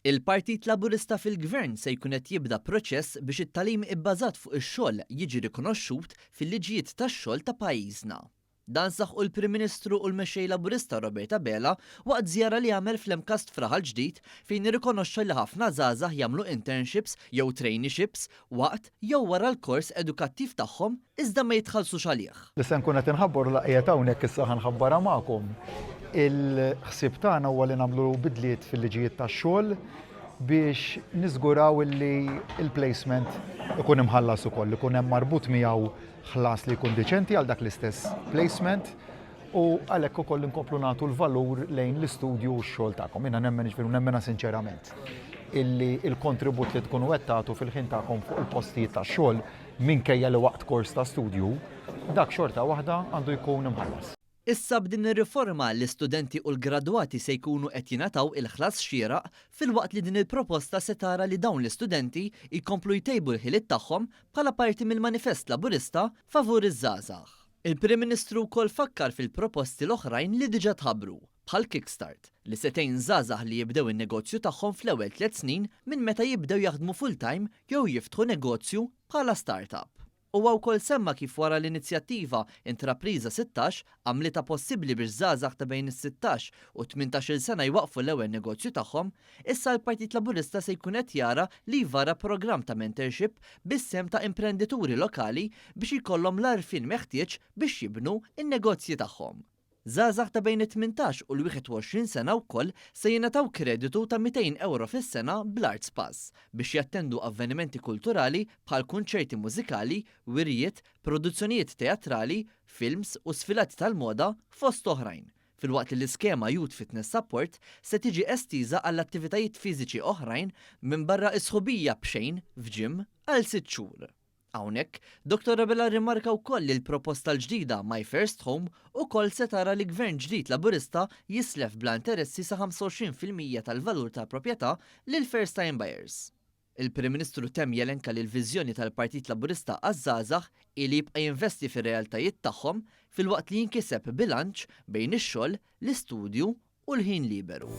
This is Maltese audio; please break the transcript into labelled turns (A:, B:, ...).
A: Il-Partit Laburista fil-Gvern se jkun qed jibda proċess biex it-tagħlim ibbażat fuq ix-xogħol jiġi rikonoxxut fil-liġijiet tax-xogħol ta' pajjiżna. Dan saħħu l-Prim Ministru u l-mexxej Laburista Robert Abela waqt żjara li għamel fl-Emkast Fraħal ġdid fejn irrikonoxxa li ħafna żgħażagħ jagħmlu internships jew traineeships waqt jew wara l-kors edukattiv tagħhom iżda ma jitħallsux għalih.
B: Li se nkun qed inħabbar laqgħet hawnhekk issa ħanħabbarha magħkom. Il-ħsieb tagħna huwa li nagħmlu bidliet fil-liġijiet tax-xogħol biex niżguraw li il-placement ikun imħallas ukoll, ikun hemm marbut miegħu ħlas li jkun diċenti għal dak l-istess placement u għalhekk ukoll inkomplu nagħtu l-valur lejn l-istudju u x-xogħol tagħkom. Jiena nemmen sinċerament illi il-kontribut li tkunu qed tagħtu fil-ħin tagħkom fuq il-postijiet tax-xogħol minkejja li waqt kors ta' studju, dak xorta waħda għandu jkun imħallas.
A: Issa b'din ir-riforma l-istudenti u l-gradwati se jkunu qed jingħataw il-ħlas xieraq filwaqt li din il-proposta se tara li dawn l-istudenti jkomplu jtejbu l-ħiliet tagħhom bħala parti mill-Manifest Laburista favur iż-żgħażagħ. Il-Prim Ministru wkoll fakkar fil-proposti l-oħrajn li diġà tħabbru bħal Kickstart li se tgħin żgħażagħ li jibdew in-negozju tagħhom fl-ewwel 3 snin minn meta jibdew jaħdmu full-time jew jiftħu negozju bħala startup. Huwa wkoll semma kif wara l-inizjattiva Intrapriża 16 għamlitha possibbli biex żgħażagħ ta' bejn is-16 u 18-il sena jwaqfu l-ewwel negozju tagħhom, issa l-Partit Laburista se jkun qed jara li jvara programm ta' mentorship bis-sem ta' imprendituri lokali biex jkollhom l-għarfien meħtieġ biex jibnu in-negozji tagħhom. Żgħażagħ ta' bejn it-18 u l-21 sena wkoll se jingħataw kreditu ta' €200 fis-sena bl-Arts Pass biex jattendu avvenimenti kulturali bħal kunċerti mużikali, wirjiet, produzzjonijiet teatrali, films u sfilati tal-moda fost oħrajn. Filwaqt li l-iskema Youth Fitness Support se tiġi estiża għall attivitajiet fiżiċi oħrajn minn barra isħubija b'xejn f'ġim għal 6 xhur. Hawnhekk, Dr. Abela rimarka wkoll li l-proposta l-ġdida My First Home ukoll se tara li gvern ġdid Laburista jislef bla interessi sa 25% tal-valur tal-proprjetà lil first time buyers. Il-Prim Ministru temm jelenka li l-viżjoni tal-Partit Laburista għaż-żgħażagħ li jibqa' jinvesti fir-realtajiet tagħhom filwaqt li jinkiseb bilanċ bejn ix-xogħol, l-istudju u l-ħin liberu.